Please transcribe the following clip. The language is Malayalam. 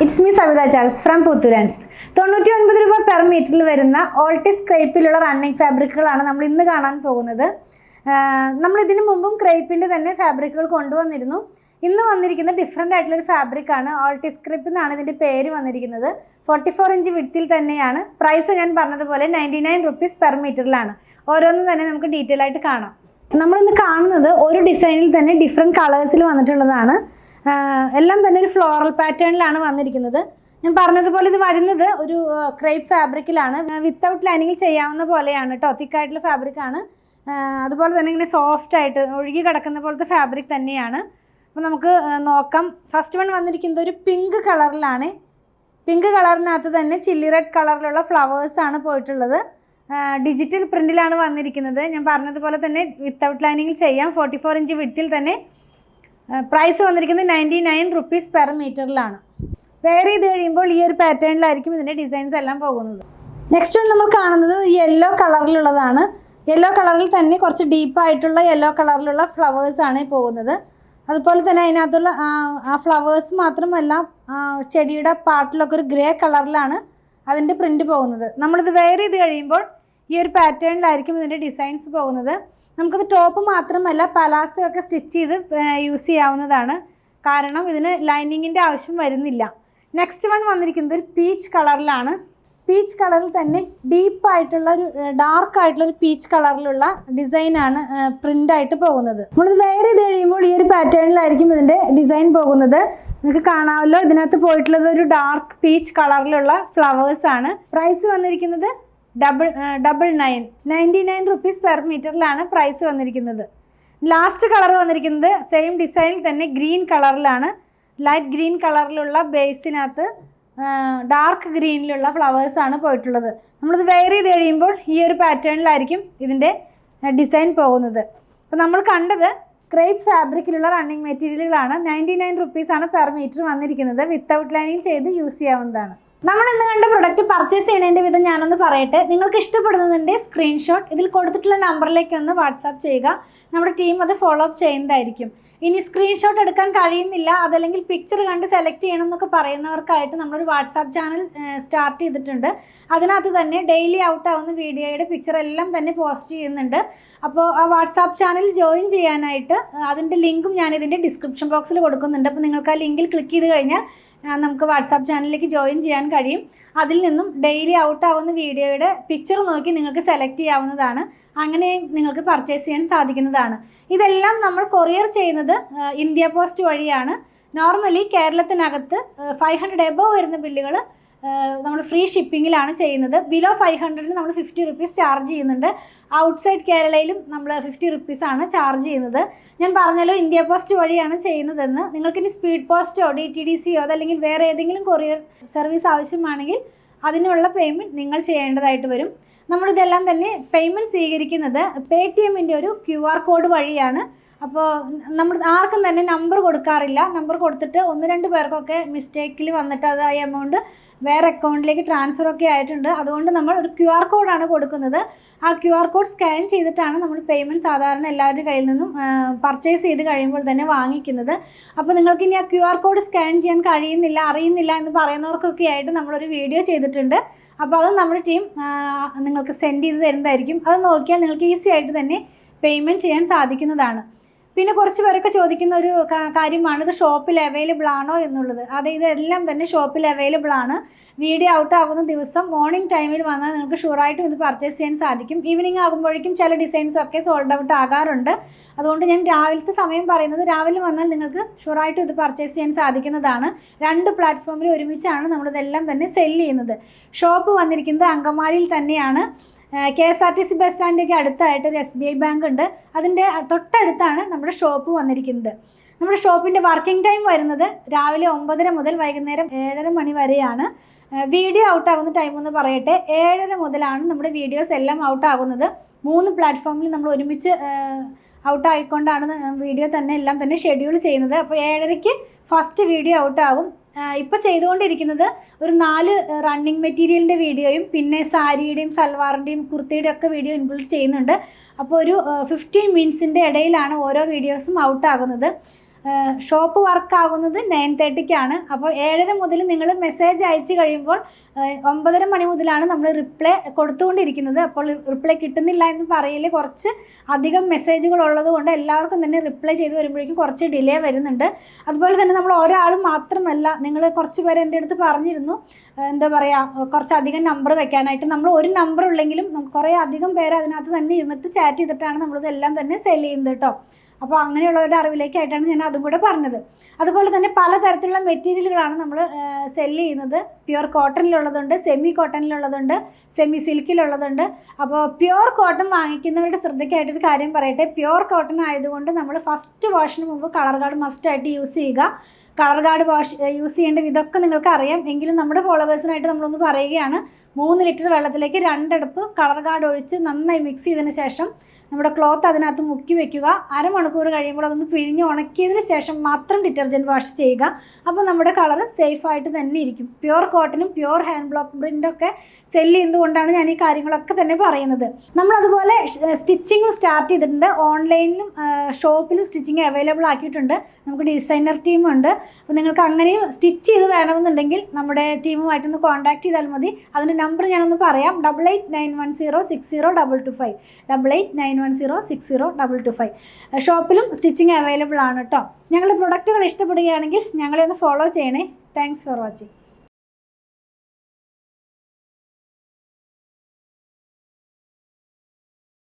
It's me Savitha Charles from Puthurans. 99 രൂപ പെർ മീറ്ററിൽ വരുന്ന ഓൾട്ടിസ് ക്രേപ്പിലുള്ള റണ്ണിങ് ഫാബ്രിക്കുകളാണ് നമ്മൾ ഇന്ന് കാണാൻ പോകുന്നത്. നമ്മൾ ഇതിനു മുമ്പും ക്രേപ്പിൻ്റെ തന്നെ ഫാബ്രിക്കുകൾ കൊണ്ടുവന്നിരുന്നു. ഇന്ന് വന്നിരിക്കുന്ന ഡിഫറെൻ്റ് ആയിട്ടുള്ളൊരു ഫാബ്രിക്കാണ്. ഓൾട്ടിസ് ക്രേപ്പ് എന്നാണ് ഇതിൻ്റെ പേര് വന്നിരിക്കുന്നത്. 44 ഇഞ്ച് വിഡ്ത്തിൽ തന്നെയാണ്. പ്രൈസ് ഞാൻ പറഞ്ഞതുപോലെ 99 റുപ്പീസ് പെർ മീറ്ററിലാണ്. ഓരോന്നും തന്നെ നമുക്ക് ഡീറ്റെയിൽ ആയിട്ട് കാണാം. നമ്മളിന്ന് കാണുന്നത് ഒരു ഡിസൈനിൽ തന്നെ ഡിഫറെൻറ്റ് കളേഴ്സിൽ വന്നിട്ടുള്ളതാണ്. എല്ലാം തന്നെ ഒരു ഫ്ലോറൽ പാറ്റേണിലാണ് വന്നിരിക്കുന്നത്. ഞാൻ പറഞ്ഞതുപോലെ ഇത് വരുന്നത് ഒരു ക്രേപ്പ് ഫാബ്രിക്കിലാണ്. വിത്തൗട്ട് ലൈനിങ്ങിൽ ചെയ്യാവുന്ന പോലെയാണ് കേട്ടോ. തിക്കായിട്ടുള്ള ഫാബ്രിക്കാണ്. അതുപോലെ തന്നെ ഇങ്ങനെ സോഫ്റ്റ് ആയിട്ട് ഒഴുകി കിടക്കുന്ന പോലത്തെ ഫാബ്രിക് തന്നെയാണ്. അപ്പോൾ നമുക്ക് നോക്കാം. ഫസ്റ്റ് വൺ വന്നിരിക്കുന്നത് ഒരു പിങ്ക് കളറിലാണ്. പിങ്ക് കളറിനകത്ത് തന്നെ ചില്ലി റെഡ് കളറിലുള്ള ഫ്ലവേഴ്സാണ് പോയിട്ടുള്ളത്. ഡിജിറ്റൽ പ്രിൻറ്റിലാണ് വന്നിരിക്കുന്നത്. ഞാൻ പറഞ്ഞതുപോലെ തന്നെ വിത്തൗട്ട് ലൈനിങ്ങിൽ ചെയ്യാം. 44 ഇഞ്ച് വിഡ്ത്തിൽ തന്നെ. പ്രൈസ് വന്നിരിക്കുന്നത് 99 റുപ്പീസ് പെർ മീറ്ററിലാണ്. വെയർ ചെയ്ത് കഴിയുമ്പോൾ ഈ ഒരു പാറ്റേണിലായിരിക്കും ഇതിൻ്റെ ഡിസൈൻസ് എല്ലാം പോകുന്നത്. നെക്സ്റ്റ് വൺ നമ്മൾ കാണുന്നത് യെല്ലോ കളറിലുള്ളതാണ്. യെല്ലോ കളറിൽ തന്നെ കുറച്ച് ഡീപ്പായിട്ടുള്ള യെല്ലോ കളറിലുള്ള ഫ്ലവേഴ്സാണ് പോകുന്നത്. അതുപോലെ തന്നെ അതിനകത്തുള്ള ആ ഫ്ലവേഴ്സ് മാത്രമല്ല, ചെടിയുടെ പാർട്ടിലൊക്കെ ഒരു ഗ്രേ കളറിലാണ് അതിൻ്റെ പ്രിൻറ്റ് പോകുന്നത്. നമ്മളിത് വെയർ ചെയ്ത് കഴിയുമ്പോൾ ഈ ഒരു പാറ്റേണിലായിരിക്കും ഇതിൻ്റെ ഡിസൈൻസ് പോകുന്നത്. നമുക്കത് ടോപ്പ് മാത്രമല്ല പലാസോ ഒക്കെ സ്റ്റിച്ച് ചെയ്ത് യൂസ് ചെയ്യാവുന്നതാണ്. കാരണം ഇതിന് ലൈനിങ്ങിൻ്റെ ആവശ്യം വരുന്നില്ല. നെക്സ്റ്റ് വൺ വന്നിരിക്കുന്നത് ഒരു പീച്ച് കളറിലാണ്. പീച്ച് കളറിൽ തന്നെ ഡീപ്പായിട്ടുള്ള ഒരു ഡാർക്കായിട്ടുള്ളൊരു പീച്ച് കളറിലുള്ള ഡിസൈനാണ് പ്രിൻ്റായിട്ട് പോകുന്നത്. നമ്മളിത് വെയർ ചെയ്ത് കഴിയുമ്പോൾ ഈ ഒരു പാറ്റേണിലായിരിക്കും ഇതിൻ്റെ ഡിസൈൻ പോകുന്നത്. നിങ്ങൾക്ക് കാണാമല്ലോ, ഇതിനകത്ത് പോയിട്ടുള്ളത് ഒരു ഡാർക്ക് പീച്ച് കളറിലുള്ള ഫ്ലവേഴ്സാണ്. പ്രൈസ് വന്നിരിക്കുന്നത് 99 റുപ്പീസ് പെർ മീറ്ററിലാണ് പ്രൈസ് വന്നിരിക്കുന്നത്. ലാസ്റ്റ് കളർ വന്നിരിക്കുന്നത് സെയിം ഡിസൈനിൽ തന്നെ ഗ്രീൻ കളറിലാണ്. ലൈറ്റ് ഗ്രീൻ കളറിലുള്ള ബേസിനകത്ത് ഡാർക്ക് ഗ്രീനിലുള്ള ഫ്ലവേഴ്സാണ് പോയിട്ടുള്ളത്. നമ്മളിത് വെയർ ചെയ്ത് കഴിയുമ്പോൾ ഈ ഒരു പാറ്റേണിലായിരിക്കും ഇതിൻ്റെ ഡിസൈൻ പോകുന്നത്. അപ്പോൾ നമ്മൾ കണ്ടത് ക്രേപ്പ് ഫാബ്രിക്കിലുള്ള റണ്ണിങ് മെറ്റീരിയലുകളാണ്. 99 റുപ്പീസാണ് പെർ മീറ്റർ വന്നിരിക്കുന്നത്. വിത്തൗട്ട് ലൈനിങ് ചെയ്ത് യൂസ് ചെയ്യാവുന്നതാണ്. നമ്മൾ ഇന്ന് കണ്ട പ്രൊഡക്റ്റ് പർച്ചേസ് ചെയ്യുന്നതിൻ്റെ വിധം ഞാനൊന്ന് പറയട്ടെ. നിങ്ങൾക്ക് ഇഷ്ടപ്പെടുന്നതിൻ്റെ സ്ക്രീൻഷോട്ട് ഇതിൽ കൊടുത്തിട്ടുള്ള നമ്പറിലേക്ക് ഒന്ന് വാട്സാപ്പ് ചെയ്യുക. നമ്മുടെ ടീം അത് ഫോളോ അപ്പ് ചെയ്യുന്നതായിരിക്കും. ഇനി സ്ക്രീൻഷോട്ട് എടുക്കാൻ കഴിയുന്നില്ല, അതല്ലെങ്കിൽ പിക്ചർ കണ്ട് സെലക്ട് ചെയ്യണം എന്നൊക്കെ പറയുന്നവർക്കായിട്ട് നമ്മളൊരു വാട്സാപ്പ് ചാനൽ സ്റ്റാർട്ട് ചെയ്തിട്ടുണ്ട്. അതിനകത്ത് തന്നെ ഡെയിലി ഔട്ട് ആവുന്ന വീഡിയോയുടെ പിക്ചർ എല്ലാം തന്നെ പോസ്റ്റ് ചെയ്യുന്നുണ്ട്. അപ്പോൾ ആ വാട്സാപ്പ് ചാനൽ ജോയിൻ ചെയ്യാനായിട്ട് അതിൻ്റെ ലിങ്കും ഞാനിതിൻ്റെ ഡിസ്ക്രിപ്ഷൻ ബോക്സിൽ കൊടുക്കുന്നുണ്ട്. അപ്പോൾ നിങ്ങൾക്ക് ആ ലിങ്കിൽ ക്ലിക്ക് ചെയ്ത് കഴിഞ്ഞാൽ നമുക്ക് വാട്സാപ്പ് ചാനലിലേക്ക് ജോയിൻ ചെയ്യാൻ കഴിയും. അതിൽ നിന്നും ഡെയിലി ഔട്ട് ആവുന്ന വീഡിയോയുടെ പിക്ചർ നോക്കി നിങ്ങൾക്ക് സെലക്ട് ചെയ്യാവുന്നതാണ്. അങ്ങനെ നിങ്ങൾക്ക് പർച്ചേസ് ചെയ്യാൻ സാധിക്കുന്നതാണ്. ഇതെല്ലാം നമ്മൾ കൊറിയർ ചെയ്യുന്നത് ഇന്ത്യ പോസ്റ്റ് വഴിയാണ്. നോർമലി കേരളത്തിനകത്ത് 500 എബോവ് വരുന്ന ബില്ലുകൾ നമ്മൾ ഫ്രീ ഷിപ്പിങ്ങിലാണ് ചെയ്യുന്നത്. ബിലോ 500 നമ്മൾ 50 റുപ്പീസ് ചാർജ് ചെയ്യുന്നുണ്ട്. ഔട്ട്സൈഡ് കേരളയിലും നമ്മൾ 50 റുപ്പീസാണ് ചാർജ് ചെയ്യുന്നത്. ഞാൻ പറഞ്ഞല്ലോ ഇന്ത്യ പോസ്റ്റ് വഴിയാണ് ചെയ്യുന്നതെന്ന്. നിങ്ങൾക്കിനി സ്പീഡ് പോസ്റ്റോ DTDCയോ അതല്ലെങ്കിൽ വേറെ ഏതെങ്കിലും കൊറിയർ സർവീസ് ആവശ്യമാണെങ്കിൽ അതിനുള്ള പേയ്മെൻറ്റ് നിങ്ങൾ ചെയ്യേണ്ടതായിട്ട് വരും. നമ്മളിതെല്ലാം തന്നെ പേയ്മെൻറ്റ് സ്വീകരിക്കുന്നത് പേടിഎമ്മിൻ്റെ ഒരു QR കോഡ് വഴിയാണ്. അപ്പോൾ നമ്മൾ ആർക്കും തന്നെ നമ്പർ കൊടുക്കാറില്ല. നമ്പർ കൊടുത്തിട്ട് 1-2 പേർക്കൊക്കെ മിസ്റ്റേക്കിൽ വന്നിട്ട് അത് ആ എമൗണ്ട് വേറെ അക്കൗണ്ടിലേക്ക് ട്രാൻസ്ഫറൊക്കെ ആയിട്ടുണ്ട്. അതുകൊണ്ട് നമ്മൾ ഒരു QR കോഡാണ് കൊടുക്കുന്നത്. ആ QR കോഡ് സ്കാൻ ചെയ്തിട്ടാണ് നമ്മൾ പേയ്മെൻറ്റ് സാധാരണ എല്ലാവരുടെ കയ്യിൽ നിന്നും പർച്ചേസ് ചെയ്ത് കഴിയുമ്പോൾ തന്നെ വാങ്ങിക്കുന്നത്. അപ്പോൾ നിങ്ങൾക്ക് ഇനി ആ QR കോഡ് സ്കാൻ ചെയ്യാൻ കഴിയുന്നില്ല, അറിയുന്നില്ല എന്ന് പറയുന്നവർക്കൊക്കെ ആയിട്ട് നമ്മളൊരു വീഡിയോ ചെയ്തിട്ടുണ്ട്. അപ്പോൾ അത് നമ്മുടെ ടീം നിങ്ങൾക്ക് സെൻഡ് ചെയ്ത് തരുന്നതായിരിക്കും. അത് നോക്കിയാൽ നിങ്ങൾക്ക് ഈസി ആയിട്ട് തന്നെ പേയ്മെൻറ്റ് ചെയ്യാൻ സാധിക്കുന്നതാണ്. പിന്നെ കുറച്ച് പേരൊക്കെ ചോദിക്കുന്ന ഒരു കാര്യമാണ്, ഇത് ഷോപ്പിൽ അവൈലബിൾ ആണോ എന്നുള്ളത്. അതെ, ഇതെല്ലാം തന്നെ ഷോപ്പിൽ അവൈലബിൾ ആണ്. വീഡിയോ ഔട്ട് ആകുന്ന ദിവസം മോർണിംഗ് ടൈമിൽ വന്നാൽ നിങ്ങൾക്ക് ഷുവറായിട്ടും ഇത് പർച്ചേസ് ചെയ്യാൻ സാധിക്കും. ഈവനിങ് ആകുമ്പോഴേക്കും ചില ഡിസൈൻസൊക്കെ സോൾഡ് ഔട്ട് ആകാറുണ്ട്. അതുകൊണ്ട് ഞാൻ രാവിലത്തെ സമയം പറയുന്നത്, രാവിലെ വന്നാൽ നിങ്ങൾക്ക് ഷുവറായിട്ടും ഇത് പർച്ചേസ് ചെയ്യാൻ സാധിക്കുന്നതാണ്. 2 പ്ലാറ്റ്ഫോമിൽ ഒരുമിച്ചാണ് നമ്മളിതെല്ലാം തന്നെ സെല്ല് ചെയ്യുന്നത്. ഷോപ്പ് വന്നിരിക്കുന്നത് അങ്കമാലിയിൽ തന്നെയാണ്. KSRTC ബസ് സ്റ്റാൻഡിലേക്ക് അടുത്തായിട്ട് ഒരു SBI ബാങ്ക് ഉണ്ട്. അതിൻ്റെ തൊട്ടടുത്താണ് നമ്മുടെ ഷോപ്പ് വന്നിരിക്കുന്നത്. നമ്മുടെ ഷോപ്പിൻ്റെ വർക്കിംഗ് ടൈം വരുന്നത് രാവിലെ 9:30 മുതൽ വൈകുന്നേരം 7:30 മണി വരെയാണ്. വീഡിയോ ഔട്ട് ആകുന്ന ടൈം എന്ന് പറയട്ടെ, 7:30 മുതലാണ് നമ്മുടെ വീഡിയോസ് എല്ലാം ഔട്ട് ആകുന്നത്. 3 പ്ലാറ്റ്ഫോമിൽ നമ്മൾ ഒരുമിച്ച് ഔട്ട് ആയിക്കൊണ്ടാണ് വീഡിയോ തന്നെ എല്ലാം തന്നെ ഷെഡ്യൂൾ ചെയ്യുന്നത്. അപ്പോൾ 7:30-ക്ക് ഫസ്റ്റ് വീഡിയോ ഔട്ട് ആകും. ഇപ്പോൾ ചെയ്തുകൊണ്ടിരിക്കുന്നത് ഒരു 4 റണ്ണിങ് മെറ്റീരിയലിൻ്റെ വീഡിയോയും പിന്നെ സാരിയുടെയും സൽവാറിൻ്റെയും കുർത്തിയുടെയും ഒക്കെ വീഡിയോ ഇൻക്ലൂഡ് ചെയ്യുന്നുണ്ട്. അപ്പോൾ ഒരു 15 മിനിറ്റ്സിൻ്റെ ഇടയിലാണ് ഓരോ വീഡിയോസും ഔട്ട് ആകുന്നത്. ഷോപ്പ് വർക്ക് ആകുന്നത് 9:30-ക്കാണ്. അപ്പോൾ 7:30 മുതൽ നിങ്ങൾ മെസ്സേജ് അയച്ചു കഴിയുമ്പോൾ 9:30 മണി മുതലാണ് നമ്മൾ റിപ്ലൈ കൊടുത്തുകൊണ്ടിരിക്കുന്നത്. അപ്പോൾ റിപ്ലൈ കിട്ടുന്നില്ല എന്ന് പറയൽ കുറച്ച് അധികം മെസ്സേജുകൾ ഉള്ളതുകൊണ്ട് എല്ലാവർക്കും തന്നെ റിപ്ലൈ ചെയ്ത് വരുമ്പോഴേക്കും കുറച്ച് ഡിലേ വരുന്നുണ്ട്. അതുപോലെ തന്നെ നമ്മൾ ഒരാൾ മാത്രമല്ല, നിങ്ങൾ കുറച്ച് പേര് എൻ്റെ അടുത്ത് പറഞ്ഞിരുന്നു എന്താ പറയുക കുറച്ചധികം നമ്പർ വെക്കാനായിട്ട്. നമ്മൾ ഒരു നമ്പർ ഉള്ളെങ്കിലും കുറേ അധികം പേര് അതിനകത്ത് തന്നെ ഇരുന്നിട്ട് ചാറ്റ് ചെയ്തിട്ടാണ് നമ്മളിതെല്ലാം തന്നെ സെൽ ചെയ്യുന്നത് കേട്ടോ. അപ്പോൾ അങ്ങനെയുള്ളവരുടെ അറിവിലേക്കായിട്ടാണ് ഞാൻ അതും കൂടെ പറഞ്ഞത്. അതുപോലെ തന്നെ പലതരത്തിലുള്ള മെറ്റീരിയലുകളാണ് നമ്മൾ സെല്ല് ചെയ്യുന്നത്. പ്യുവർ കോട്ടണിലുള്ളതുണ്ട്, സെമി കോട്ടണിലുള്ളതുണ്ട്, സെമി സിൽക്കിലുള്ളതുണ്ട്. അപ്പോൾ പ്യുവർ കോട്ടൺ വാങ്ങിക്കുന്നവരുടെ ശ്രദ്ധയ്ക്കായിട്ടൊരു കാര്യം പറയട്ടെ. പ്യുവർ കോട്ടൺ ആയതുകൊണ്ട് നമ്മൾ ഫസ്റ്റ് വാഷിന് മുമ്പ് കളർ ഗാർഡ് മസ്റ്റായിട്ട് യൂസ് ചെയ്യുക. കളർ ഗാർഡ് യൂസ് ചെയ്യേണ്ട വിധമൊക്കെ നിങ്ങൾക്ക് അറിയാം, എങ്കിലും നമ്മുടെ ഫോളോവേഴ്സിനായിട്ട് നമ്മളൊന്ന് പറയുകയാണ്. 3 ലിറ്റർ വെള്ളത്തിലേക്ക് 2 അടുപ്പ് കളർ ഗാർഡ് ഒഴിച്ച് നന്നായി മിക്സ് ചെയ്തതിന് ശേഷം നമ്മുടെ ക്ലോത്ത് അതിനകത്ത് മുക്കി വെക്കുക. അരമണിക്കൂർ കഴിയുമ്പോൾ അതൊന്ന് പിഴിഞ്ഞ് ഉണക്കിയതിന് ശേഷം മാത്രം ഡിറ്റർജൻറ്റ് വാഷ് ചെയ്യുക. അപ്പോൾ നമ്മുടെ കളർ സേഫായിട്ട് തന്നെ ഇരിക്കും. പ്യുവർ കോട്ടനും പ്യുവർ ഹാൻഡ് ബ്ലോക്ക് പ്രിൻ്റൊക്കെ സെല്ല് ചെയ്യുന്നതുകൊണ്ടാണ് ഞാൻ ഈ കാര്യങ്ങളൊക്കെ തന്നെ പറയുന്നത്. നമ്മളതുപോലെ സ്റ്റിച്ചിങ്ങും സ്റ്റാർട്ട് ചെയ്തിട്ടുണ്ട്. ഓൺലൈനിലും ഷോപ്പിലും സ്റ്റിച്ചിങ് അവൈലബിൾ ആക്കിയിട്ടുണ്ട്. നമുക്ക് ഡിസൈനർ ടീമുണ്ട്. അപ്പോൾ നിങ്ങൾക്ക് അങ്ങനെയും സ്റ്റിച്ച് ചെയ്ത് വേണമെന്നുണ്ടെങ്കിൽ നമ്മുടെ ടീമുമായിട്ടൊന്ന് കോൺടാക്ട് ചെയ്താൽ മതി. അതിൻ്റെ നമ്പർ ഞാനൊന്ന് പറയാം. 8891060225 8891060225. ഷോപ്പിലും സ്റ്റിച്ചിങ് അവൈലബിൾ ആണ് കേട്ടോ. ഞങ്ങളുടെ പ്രൊഡക്റ്റുകൾ ഇഷ്ടപ്പെടുകയാണെങ്കിൽ ഞങ്ങളെ ഒന്ന് ഫോളോ ചെയ്യണേ. Thanks for watching.